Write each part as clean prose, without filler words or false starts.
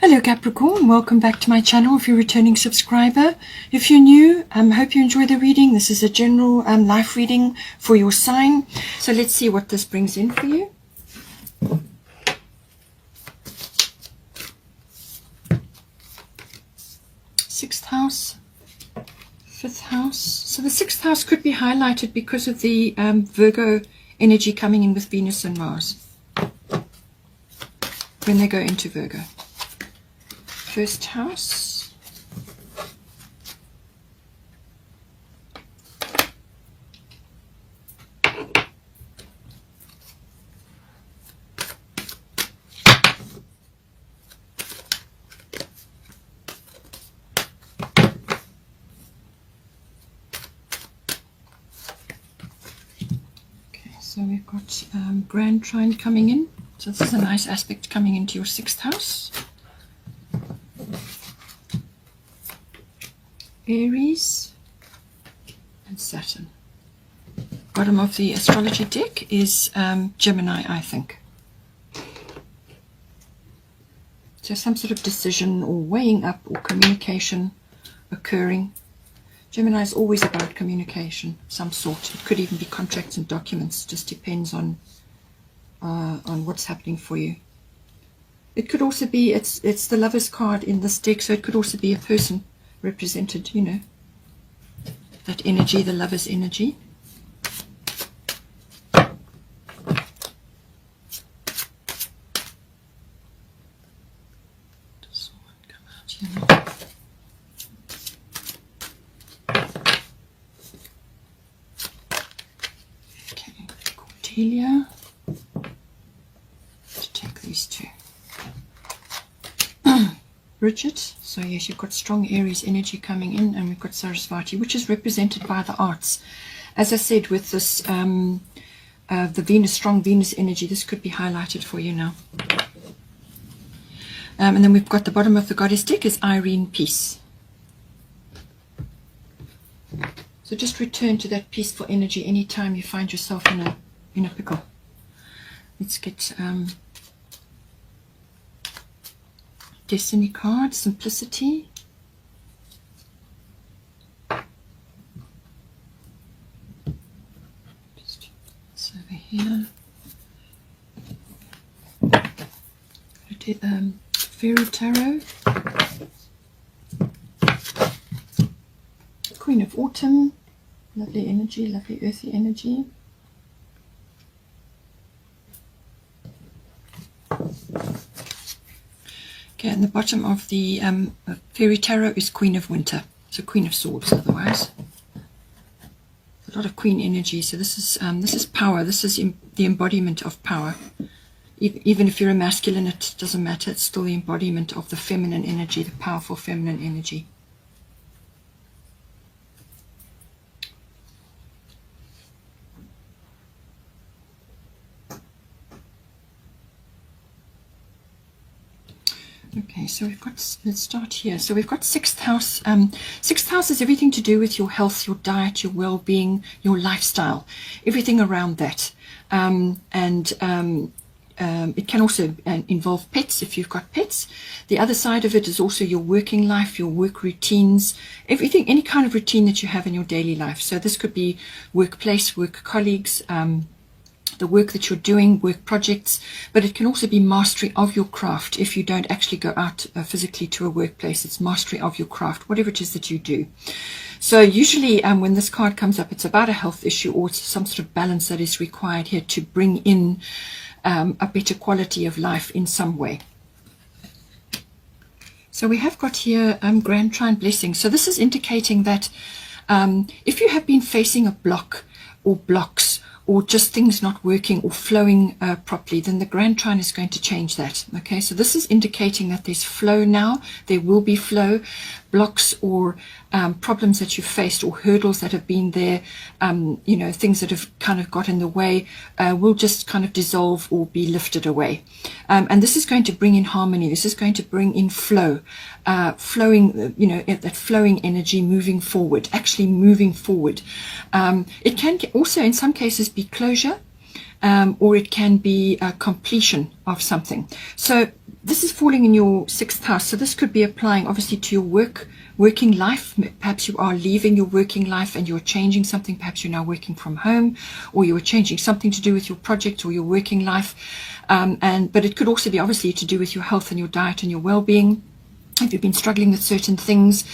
Hello Capricorn, welcome back to my channel if you're a returning subscriber. If you're new, hope you enjoy the reading. This is a general life reading for your sign. So let's see what this brings in for you. Sixth house, fifth house. So the sixth house could be highlighted because of the Virgo energy coming in with Venus and Mars when they go into Virgo. First house, okay, so we've got Grand Trine coming in, so this is a nice aspect coming into your sixth house. Aries and Saturn. Bottom of the astrology deck is Gemini, I think. So some sort of decision or weighing up or communication occurring. Gemini is always about communication, some sort. It could even be contracts and documents. Just depends on what's happening for you. It could also be it's the Lover's card in this deck, so it could also be a person represented, you know, that energy, the Lover's energy. Does one come out here now? Okay, Cordelia. To take these two. Bridget, so yes, you've got strong Aries energy coming in, and we've got Sarasvati, which is represented by the arts. As I said, with this the Venus, strong Venus energy, this could be highlighted for you now. And then we've got the bottom of the goddess deck is Irene, peace. So just return to that peaceful energy anytime you find yourself in a pickle. Let's get Destiny card, simplicity. Just it's over here. Fairy tarot. Queen of Autumn. Lovely energy, lovely earthy energy. Okay, and the bottom of the Fairy Tarot is Queen of Winter, so Queen of Swords otherwise. A lot of Queen energy, so this is power, this is the embodiment of power. Even if you're a masculine, it doesn't matter, it's still the embodiment of the feminine energy, the powerful feminine energy. Okay, so we've got, let's start here. So we've got sixth house. Sixth house is everything to do with your health, your diet, your well-being, your lifestyle, everything around that. It can also involve pets if you've got pets. The other side of it is also your working life, your work routines, everything, any kind of routine that you have in your daily life. So this could be workplace, work colleagues, the work that you're doing, work projects, but it can also be mastery of your craft. If you don't actually go out physically to a workplace, it's mastery of your craft, whatever it is that you do. So usually when this card comes up, it's about a health issue or it's some sort of balance that is required here to bring in a better quality of life in some way. So we have got here Grand Trine blessing. So this is indicating that if you have been facing a block or blocks, or just things not working or flowing properly, then the Grand Trine is going to change that. Okay, so this is indicating that there's flow now. There will be flow. Blocks or problems that you've faced or hurdles that have been there, you know, things that have kind of got in the way will just kind of dissolve or be lifted away. And this is going to bring in harmony. This is going to bring in flow, flowing, you know, that flowing energy moving forward, actually moving forward. It can also in some cases be closure. or it can be a completion of something. So this is falling in your 6th house. So this could be applying obviously to your working life. Perhaps you are leaving your working life and you're changing something. Perhaps you're now working from home, or you're changing something to do with your project or your working life. But it could also be obviously to do with your health and your diet and your well-being. If you've been struggling with certain things,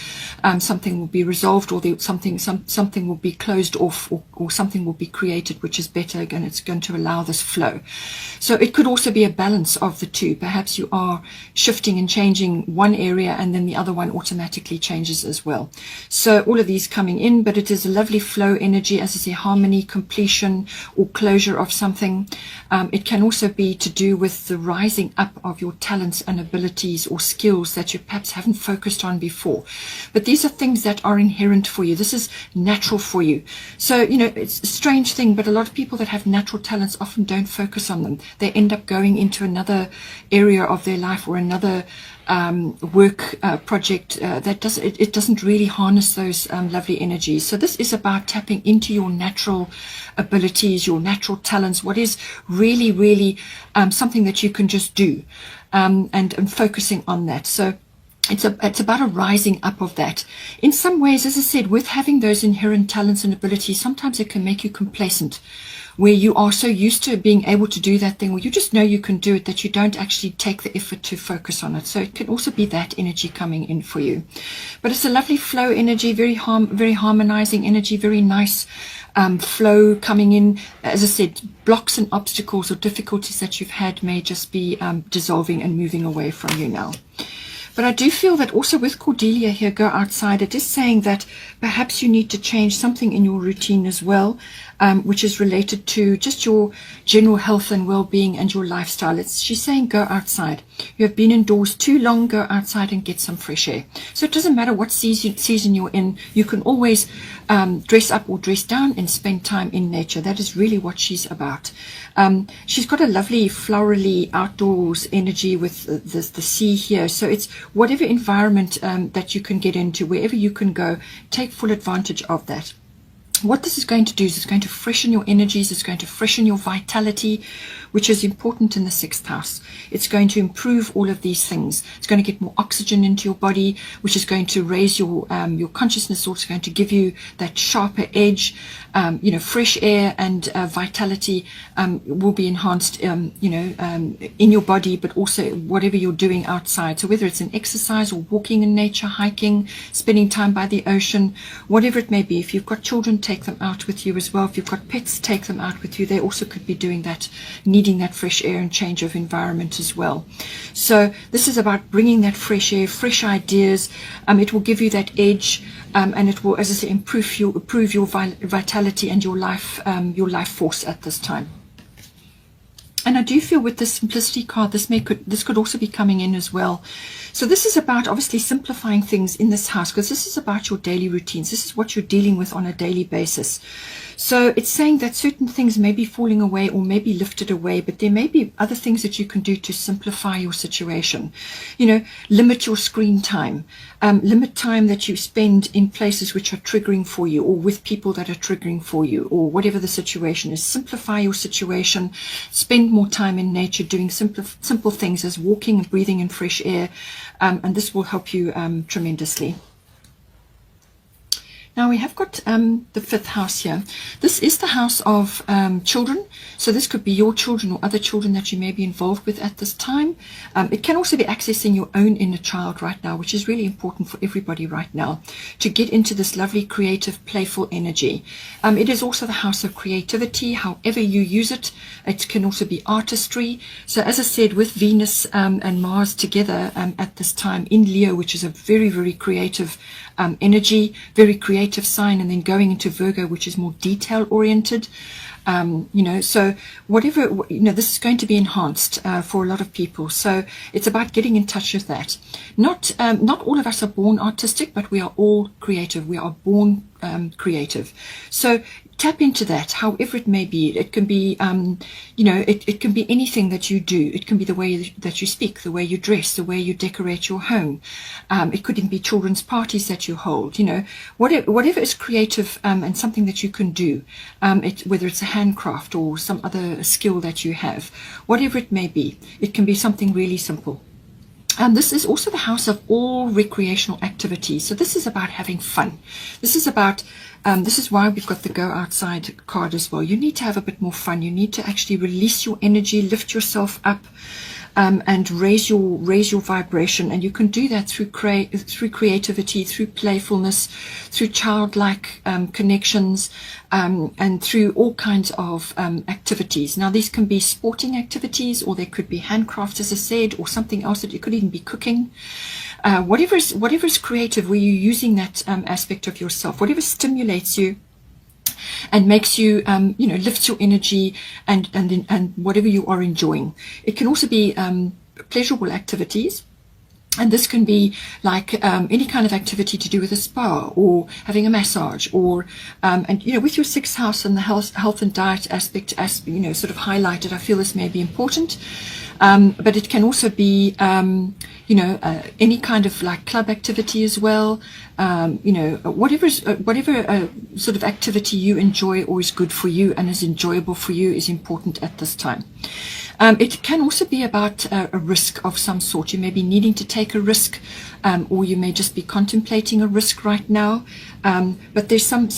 something will be resolved, or something will be closed off, or something will be created which is better, and it's going to allow this flow. So it could also be a balance of the two. Perhaps you are shifting and changing one area, and then the other one automatically changes as well. So all of these coming in, but it is a lovely flow energy, as I say, harmony, completion, or closure of something. It can also be to do with the rising up of your talents and abilities or skills that you perhaps haven't focused on before. But these are things that are inherent for you. This is natural for you. So, it's a strange thing, but a lot of people that have natural talents often don't focus on them. They end up going into another area of their life, or another work project that doesn't really harness those lovely energies. So this is about tapping into your natural abilities, your natural talents, what is really, really something that you can just do, and focusing on that. So it's about a rising up of that. In some ways, as I said, with having those inherent talents and abilities, sometimes it can make you complacent, where you are so used to being able to do that thing, or you just know you can do it, that you don't actually take the effort to focus on it. So it can also be that energy coming in for you. But it's a lovely flow energy, very harmonizing energy, very nice flow coming in. As I said, blocks and obstacles or difficulties that you've had may just be dissolving and moving away from you now. But I do feel that also with Cordelia here, go outside, it is saying that perhaps you need to change something in your routine as well, which is related to just your general health and well-being and your lifestyle. She's saying go outside. You have been indoors too long, go outside and get some fresh air. So it doesn't matter what season you're in, you can always dress up or dress down and spend time in nature. That is really what she's about. She's got a lovely florally outdoors energy with the sea here. So it's whatever environment that you can get into, wherever you can go, take full advantage of that. What this is going to do is it's going to freshen your energies, it's going to freshen your vitality, which is important in the 6th house. It's going to improve all of these things. It's going to get more oxygen into your body, which is going to raise your consciousness, also going to give you that sharper edge. Fresh air and vitality will be enhanced, in your body, but also whatever you're doing outside. So whether it's an exercise or walking in nature, hiking, spending time by the ocean, whatever it may be. If you've got children, take them out with you as well. If you've got pets, take them out with you. They also could be doing that, needing that fresh air and change of environment as well. So this is about bringing that fresh air, fresh ideas. It will give you that edge, and it will, as I say, improve your vitality and your life force at this time. And I do feel with the simplicity card, this could also be coming in as well. So this is about obviously simplifying things in this house, because this is about your daily routines. This is what you're dealing with on a daily basis. So it's saying that certain things may be falling away or may be lifted away, but there may be other things that you can do to simplify your situation. Limit your screen time. Limit time that you spend in places which are triggering for you, or with people that are triggering for you, or whatever the situation is. Simplify your situation. Spend more time in nature doing simple things as walking and breathing in fresh air, and this will help you tremendously. Now we have got the 5th house here. This is the house of children. So this could be your children or other children that you may be involved with at this time. It can also be accessing your own inner child right now, which is really important for everybody right now, to get into this lovely, creative, playful energy. It is also the house of creativity, however you use it. It can also be artistry. So as I said, with Venus and Mars together at this time in Leo, which is a very, very creative energy, very creative sign, and then going into Virgo, which is more detail oriented. So whatever, this is going to be enhanced for a lot of people. So it's about getting in touch with that. Not all of us are born artistic, but we are all creative. We are born creative. So tap into that, however it may be. It can be, it can be anything that you do. It can be the way that you speak, the way you dress, the way you decorate your home. It could even be children's parties that you hold. Whatever is creative and something that you can do, whether it's a handcraft or some other skill that you have, whatever it may be. It can be something really simple. This is also the house of all recreational activities. So this is about having fun. This is about, this is why we've got the go outside card as well. You need to have a bit more fun. You need to actually release your energy, lift yourself up, and raise your vibration. And you can do that through creativity, through playfulness, through childlike connections, and through all kinds of activities. Now, these can be sporting activities, or they could be handcrafts, as I said, or something else. That it could even be cooking. Whatever is creative, where you're using that aspect of yourself, whatever stimulates you and makes you, lifts your energy, and whatever you are enjoying. It can also be pleasurable activities. And this can be like any kind of activity to do with a spa, or having a massage, or with your sixth house and the health and diet aspect, sort of highlighted. I feel this may be important, but it can also be any kind of like club activity as well. Whatever sort of activity you enjoy or is good for you and is enjoyable for you is important at this time. It can also be about a risk of some sort. You may be needing to take a risk, or you may just be contemplating a risk right now. But there's some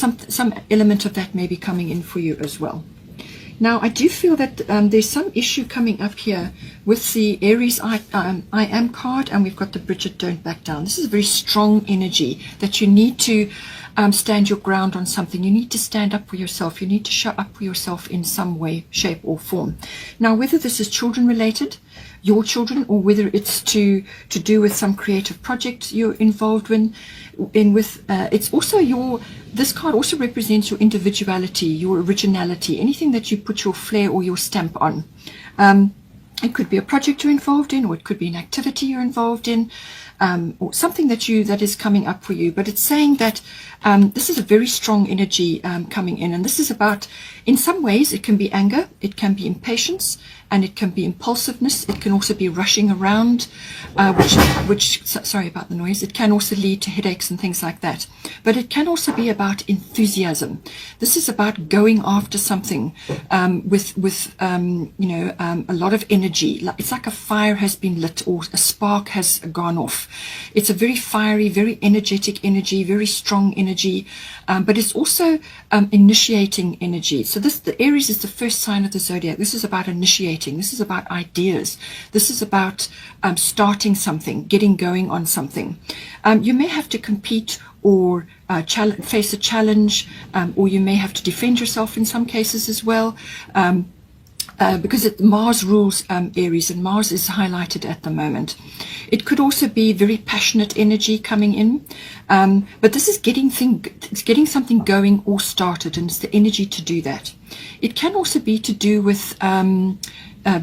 element of that may be coming in for you as well. Now, I do feel that there's some issue coming up here with the Aries I Am card, and we've got the Bridget Don't Back Down. This is a very strong energy that you need to stand your ground on something. You need to stand up for yourself. You need to show up for yourself in some way, shape, or form. Now, whether this is children related, your children, or whether it's to do with some creative project you're involved with, it's also this card also represents your individuality, your originality, anything that you put your flair or your stamp on. It could be a project you're involved in, or it could be an activity you're involved in, or something that is coming up for you. But it's saying that this is a very strong energy coming in, and this is about, in some ways, it can be anger, it can be impatience, and it can be impulsiveness. It can also be rushing around, which sorry about the noise. It can also lead to headaches and things like that. But it can also be about enthusiasm. This is about going after something with a lot of energy. It's like a fire has been lit, or a spark has gone off. It's a very fiery, very energetic energy, very strong energy, but it's also initiating energy. So the Aries is the first sign of the zodiac. This is about initiating. This is about ideas. This is about starting something, getting going on something. You may have to compete or face a challenge, or you may have to defend yourself in some cases as well. Because Mars rules Aries, and Mars is highlighted at the moment. It could also be very passionate energy coming in, but this is getting something going or started, and it's the energy to do that. It can also be to do with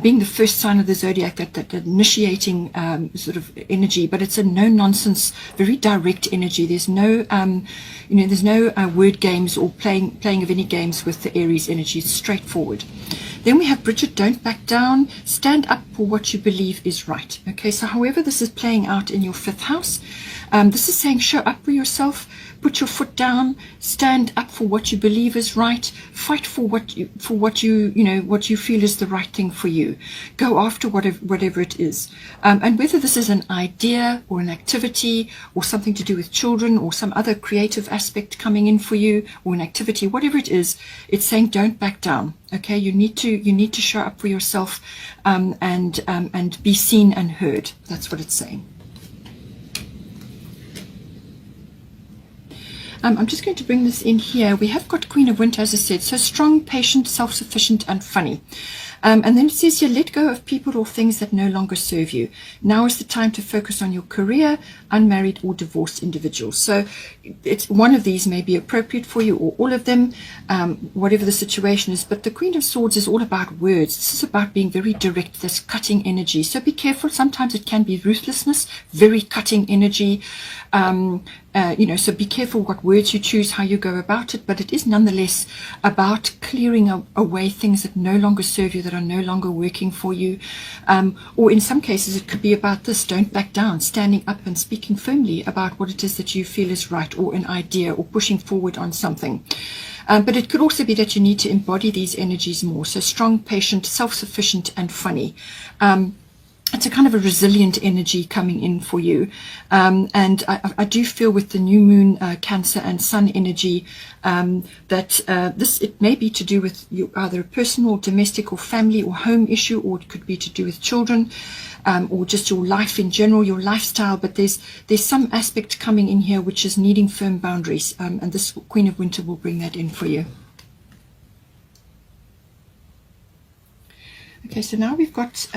being the first sign of the zodiac, that initiating sort of energy, but it's a no-nonsense, very direct energy. There's no, there's no word games or playing of any games with the Aries energy. It's straightforward. Then we have Bridget, don't back down. Stand up for what you believe is right. Okay, so however this is playing out in your fifth house, this is saying show up for yourself. Put your foot down, stand up for what you believe is right, fight for what you feel is the right thing for you. Go after whatever it is. And whether this is an idea or an activity or something to do with children or some other creative aspect coming in for you, or an activity, whatever it is, it's saying don't back down. Okay, you need to show up for yourself and be seen and heard. That's what it's saying. I'm just going to bring this in here. We have got Queen of Winter, as I said, so strong, patient, self-sufficient, and funny. And then it says here, let go of people or things that no longer serve you. Now is the time to focus on your career, unmarried or divorced individuals. So it's one of these may be appropriate for you, or all of them, whatever the situation is. But the Queen of Swords is all about words. This is about being very direct, this cutting energy. So be careful. Sometimes it can be ruthlessness, very cutting energy. So be careful what words you choose, how you go about it, but it is nonetheless about clearing away things that no longer serve you, that are no longer working for you. Or in some cases, it could be about this: don't back down, standing up and speaking firmly about what it is that you feel is right, or an idea, or pushing forward on something. But it could also be that you need to embody these energies more. So strong, patient, self-sufficient, and funny. It's a kind of a resilient energy coming in for you. And I do feel with the new moon, Cancer and Sun energy, that it may be to do with either a personal, domestic, or family, or home issue, or it could be to do with children, or just your life in general, your lifestyle. But there's some aspect coming in here which is needing firm boundaries, and this Queen of Winter will bring that in for you. Okay, so now we've got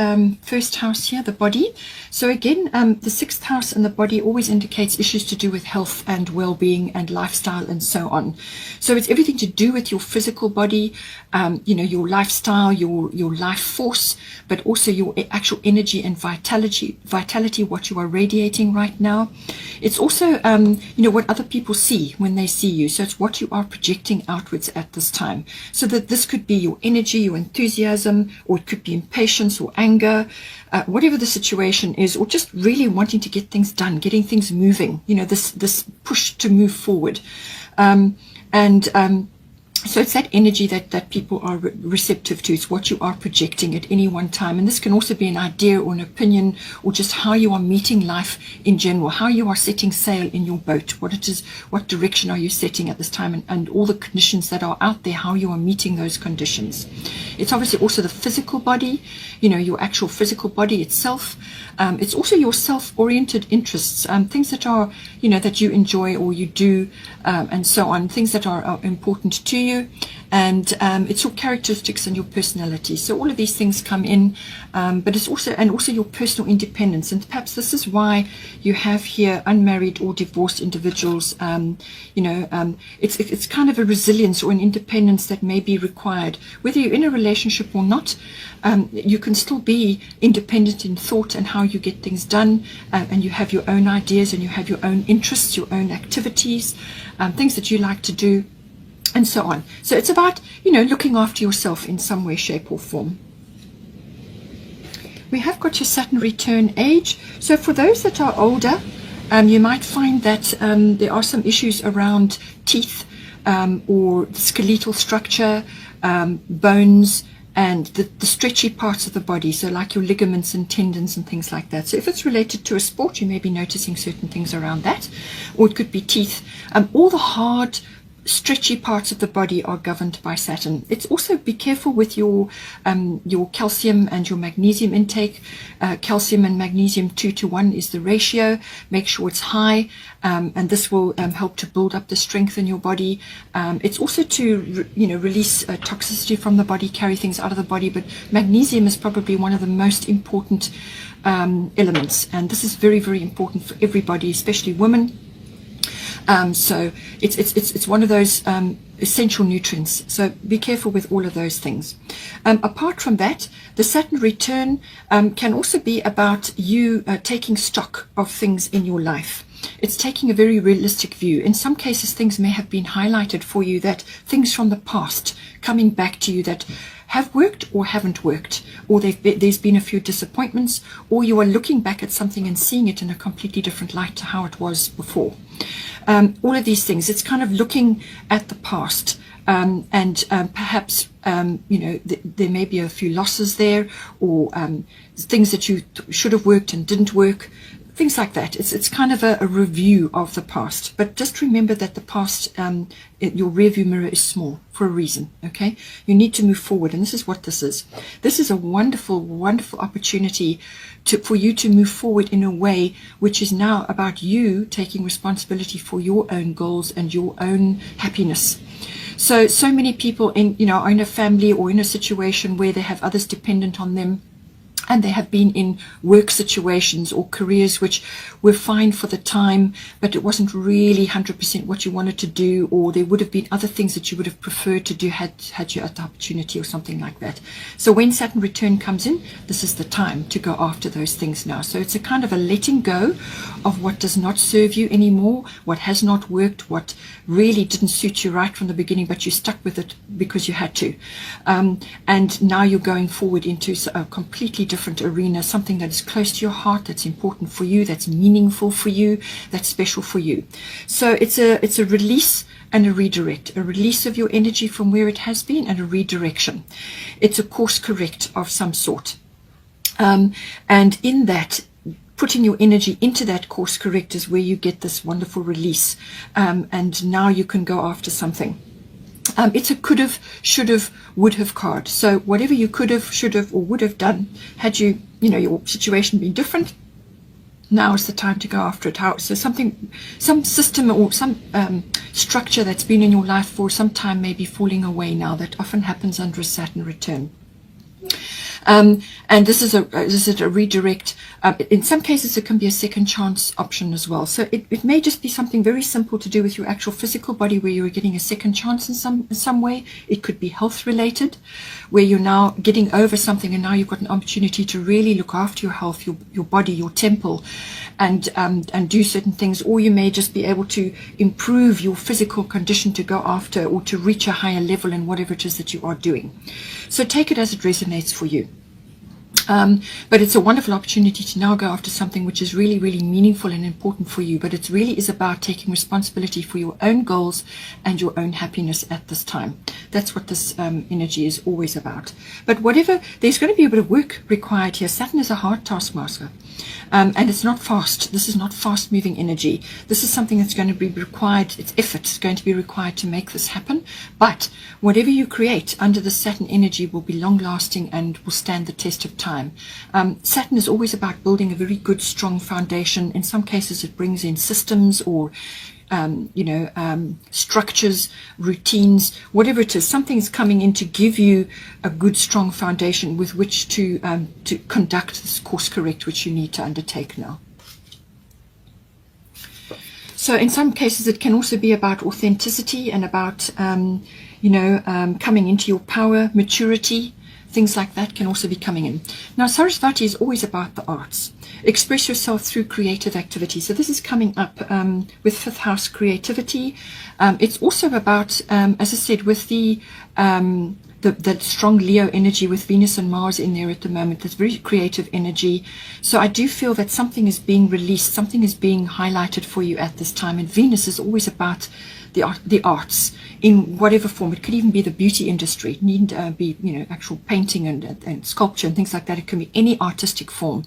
first house here, the body. So again, the sixth house and the body always indicates issues to do with health and well-being and lifestyle and so on. So it's everything to do with your physical body, your lifestyle, your life force, but also your actual energy and vitality, what you are radiating right now. It's also, what other people see when they see you. So it's what you are projecting outwards at this time. So that this could be your energy, your enthusiasm, or it could be impatience or anger, whatever the situation is, or just really wanting to get things done, getting things moving, this push to move forward. So it's that energy that people are receptive to. It's what you are projecting at any one time. And this can also be an idea or an opinion, or just how you are meeting life in general, how you are setting sail in your boat, what direction are you setting at this time, and all the conditions that are out there, how you are meeting those conditions. It's obviously also the physical body, your actual physical body itself. It's also your self-oriented interests, things that are, that you enjoy or you do, and so on, things that are important to you. And it's your characteristics and your personality. So all of these things come in, but it's also your personal independence. And perhaps this is why you have here unmarried or divorced individuals. It's kind of a resilience or an independence that may be required, whether you're in a relationship or not. You can still be independent in thought and how you get things done, and you have your own ideas and you have your own interests, your own activities, things that you like to do, and so on. So it's about, looking after yourself in some way, shape, or form. We have got your Saturn return age. So for those that are older, you might find that there are some issues around teeth, or skeletal structure, bones, and the stretchy parts of the body, so like your ligaments and tendons and things like that. So if it's related to a sport, you may be noticing certain things around that, or it could be teeth. All the hard, stretchy parts of the body are governed by Saturn. It's also, be careful with your calcium and your magnesium intake. Calcium and magnesium 2:1 is the ratio. Make sure it's high, and this will help to build up the strength in your body. It's also to release toxicity from the body, carry things out of the body. But magnesium is probably one of the most important elements, and this is very, very important for everybody, especially women. So it's one of those essential nutrients. So be careful with all of those things. Apart from that, the Saturn return can also be about you taking stock of things in your life. It's taking a very realistic view. In some cases, things may have been highlighted for you, that things from the past coming back to you that have worked or haven't worked, or there's been a few disappointments, or you are looking back at something and seeing it in a completely different light to how it was before. All of these things, it's kind of looking at the past, and perhaps there may be a few losses there, or things that you should have worked and didn't work. Things like that. It's kind of a review of the past. But just remember that the past, your rearview mirror is small for a reason, okay? You need to move forward, and this is what this is. This is a wonderful, wonderful opportunity for you to move forward in a way which is now about you taking responsibility for your own goals and your own happiness. So many people are in a family or in a situation where they have others dependent on them, and they have been in work situations or careers which were fine for the time, but it wasn't really 100% what you wanted to do, or there would have been other things that you would have preferred to do had you had the opportunity or something like that. So when Saturn return comes in, this is the time to go after those things now. So it's a kind of a letting go of what does not serve you anymore, what has not worked, what really didn't suit you right from the beginning, but you stuck with it because you had to. And now you're going forward into a completely different arena, something that is close to your heart, that's important for you, that's meaningful for you, that's special for you. So it's a release and a redirect, a release of your energy from where it has been, and a redirection. It's a course correct of some sort. And in that, putting your energy into that course correct is where you get this wonderful release, and now you can go after something. It's a could have, should have, would have card. So whatever you could have, should have, or would have done, had your situation been different, now is the time to go after it. So some system or some structure that's been in your life for some time may be falling away now. That often happens under a Saturn return. And this is a redirect. In some cases, it can be a second chance option as well. So it may just be something very simple to do with your actual physical body, where you're getting a second chance in some way. It could be health related, where you're now getting over something, and now you've got an opportunity to really look after your health, your body, your temple, and do certain things. Or you may just be able to improve your physical condition to go after, or to reach a higher level in whatever it is that you are doing. So take it as it resonates for you. But it's a wonderful opportunity to now go after something which is really, really meaningful and important for you. But it really is about taking responsibility for your own goals and your own happiness at this time. That's what this energy is always about. But whatever, there's going to be a bit of work required here. Saturn is a hard taskmaster. And it's not fast. This is not fast moving energy. This is something that's going to be required. It's effort is going to be required to make this happen. But whatever you create under the Saturn energy will be long lasting and will stand the test of time. Saturn is always about building a very good, strong foundation. In some cases, it brings in systems or structures, routines, whatever it is. Something's coming in to give you a good, strong foundation with which to conduct this course correct, which you need to undertake now. So in some cases, it can also be about authenticity and about, coming into your power, maturity. Things like that can also be coming in. Now, Sarasvati is always about the arts. Express yourself through creative activity. So this is coming up with fifth house creativity. It's also about, as I said, with the strong Leo energy with Venus and Mars in there at the moment. There's very creative energy. So I do feel that something is being released, something is being highlighted for you at this time. And Venus is always about the arts in whatever form. It could even be the beauty industry. It needn't be actual painting and sculpture and things like that. It can be any artistic form,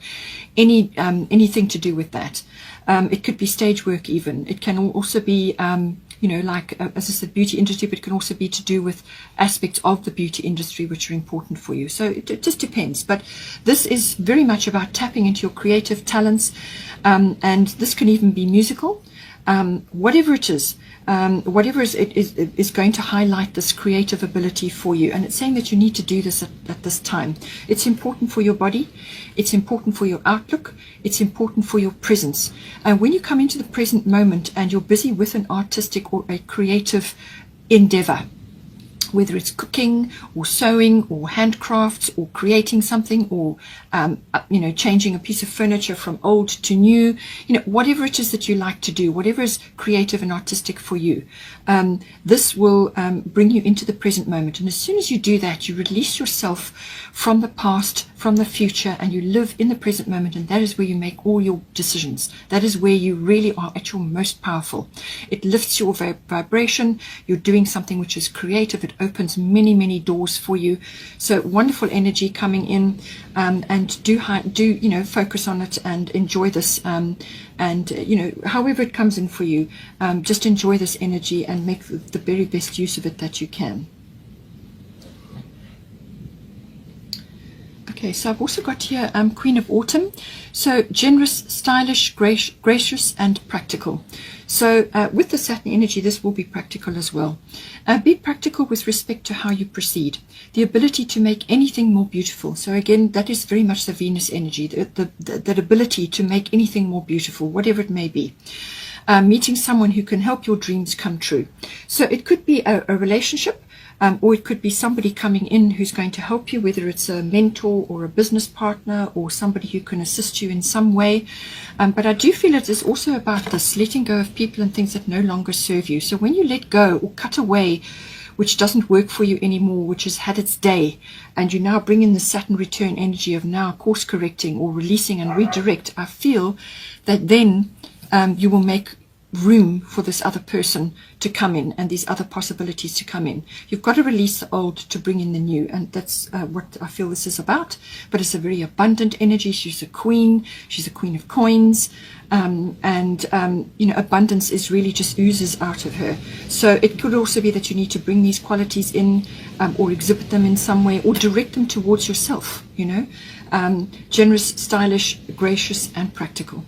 anything to do with that. It could be stage work even. It can also be as I said, beauty industry, but it can also be to do with aspects of the beauty industry which are important for you. So it just depends. But this is very much about tapping into your creative talents, and this can even be musical. Whatever it is, whatever is going to highlight this creative ability for you. And it's saying that you need to do this at this time. It's important for your body. It's important for your outlook. It's important for your presence. And when you come into the present moment and you're busy with an artistic or a creative endeavor, whether it's cooking or sewing or handcrafts or creating something or, changing a piece of furniture from old to new, whatever it is that you like to do, whatever is creative and artistic for you, this will bring you into the present moment. And as soon as you do that, you release yourself from the past, from the future, and you live in the present moment. And that is where you make all your decisions. That is where you really are at your most powerful. It lifts your vibration. You're doing something which is creative. It opens many, many doors for you. So wonderful energy coming in, and do focus on it and enjoy this. However it comes in for you, just enjoy this energy and make the very best use of it that you can. Okay, so I've also got here Queen of Autumn. So generous, stylish, gracious, and practical. So with the Saturn energy, this will be practical as well. Be practical with respect to how you proceed. The ability to make anything more beautiful. So again, that is very much the Venus energy, that ability to make anything more beautiful, whatever it may be. Meeting someone who can help your dreams come true. So it could be a relationship, or it could be somebody coming in who's going to help you, whether it's a mentor or a business partner or somebody who can assist you in some way. But I do feel it is also about this, letting go of people and things that no longer serve you. So when you let go or cut away which doesn't work for you anymore, which has had its day, and you now bring in the Saturn return energy of now course correcting or releasing and redirect, I feel that then you will make room for this other person to come in and these other possibilities to come in. You've got to release the old to bring in the new, and that's what I feel this is about. But it's a very abundant energy. She's a queen of coins, you know, abundance is really just oozes out of her. So it could also be that you need to bring these qualities in, or exhibit them in some way, or direct them towards yourself, you know. Generous, stylish, gracious, and practical.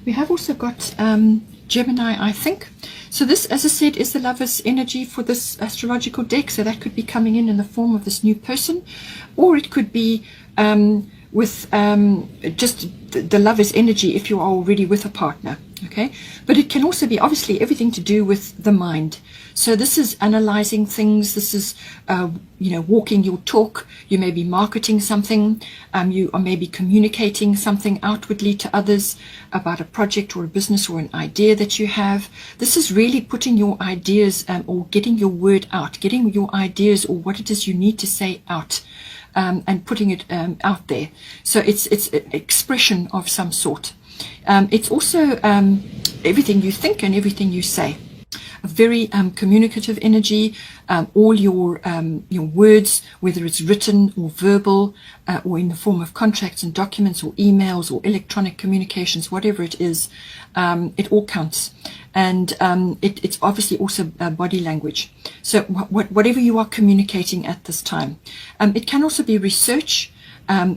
We have also got Gemini, I think. So this, as I said, is the Lover's energy for this astrological deck. So that could be coming in the form of this new person, or it could be with just the Lover's energy if you are already with a partner. Okay, but it can also be obviously everything to do with the mind. So this is analyzing things. This is you know, walking your talk. You may be marketing something. You are maybe communicating something outwardly to others about a project or a business or an idea that you have. This is really putting your ideas or getting your word out, getting your ideas or what it is you need to say out. And putting it out there. So it's an expression of some sort. It's also everything you think and everything you say. A very communicative energy. All your words, whether it's written or verbal, or in the form of contracts and documents or emails or electronic communications, whatever it is, it all counts. And it's obviously also body language. So whatever you are communicating at this time. It can also be research,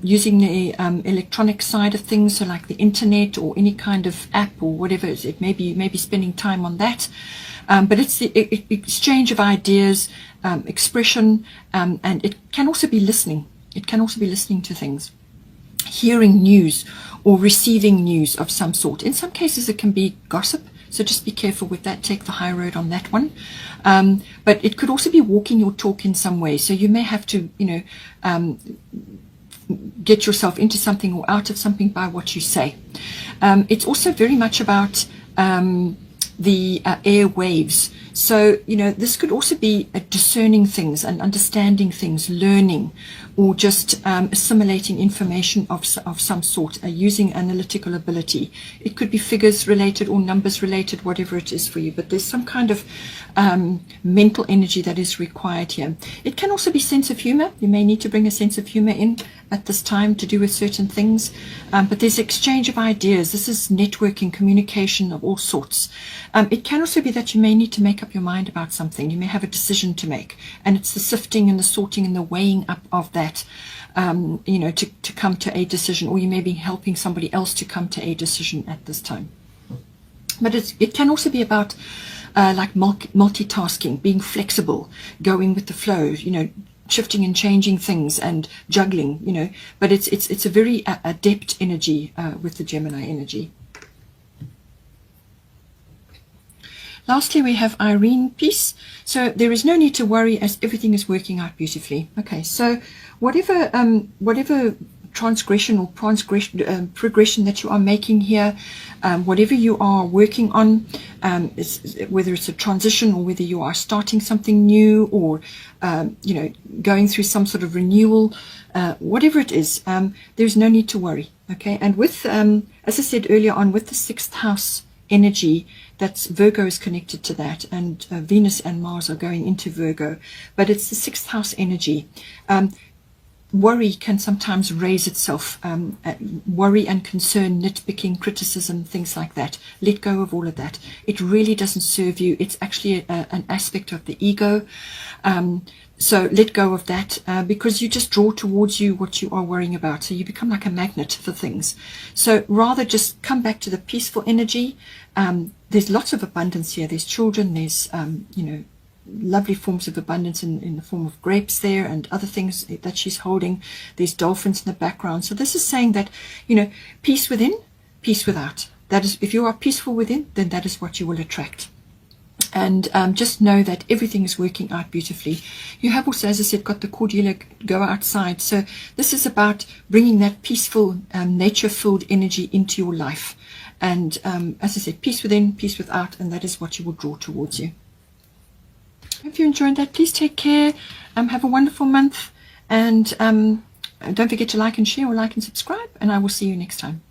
using the electronic side of things, so like the internet or any kind of app or whatever it may be. You may be spending time on that. But it's the exchange of ideas, expression, and it can also be listening. It can also be listening to things, hearing news or receiving news of some sort. In some cases it can be gossip, so just be careful with that. Take the high road on that one. But it could also be walking your talk in some way. So you may have to, you know, get yourself into something or out of something by what you say. It's also very much about the air waves. So, you know, this could also be discerning things and understanding things, learning, or just assimilating information of some sort, using analytical ability. It could be figures related or numbers related, whatever it is for you, but there's some kind of mental energy that is required here. It can also be sense of humor. You may need to bring a sense of humor in at this time to do with certain things, but there's exchange of ideas. This is networking, communication of all sorts. It can also be that you may need to make up your mind about something. You may have a decision to make, and it's the sifting and the sorting and the weighing up of that, you know, to come to a decision, or you may be helping somebody else to come to a decision at this time. But it can also be about like multitasking, being flexible, going with the flow, you know, shifting and changing things and juggling, you know. But it's a very adept energy with the Gemini energy. Lastly, we have Irene Peace. So there is no need to worry, as everything is working out beautifully. Okay, so whatever transgression or progression that you are making here, whatever you are working on, whether it's a transition or whether you are starting something new, or you know, going through some sort of renewal, whatever it is, there's no need to worry. Okay, and with as I said earlier on, with the 6th house energy, that's Virgo is connected to that, and Venus and Mars are going into Virgo, but it's the 6th house energy. worry can sometimes raise itself, worry and concern, nitpicking, criticism, things like that. Let go of all of that. It really doesn't serve you. It's actually an aspect of the ego. So let go of that, because you just draw towards you what you are worrying about. So you become like a magnet for things. So rather just come back to the peaceful energy. There's lots of abundance here. There's children, there's, lovely forms of abundance in the form of grapes there and other things that she's holding. There's dolphins in the background. So this is saying that, peace within, peace without. That is, if you are peaceful within, then that is what you will attract. And just know that everything is working out beautifully. You have also, as I said, got the Cordelia go outside. So this is about bringing that peaceful, nature-filled energy into your life. And as I said, peace within, peace without, and that is what you will draw towards you. If you enjoyed that, please take care. Have a wonderful month. And don't forget to like and share or like and subscribe. And I will see you next time.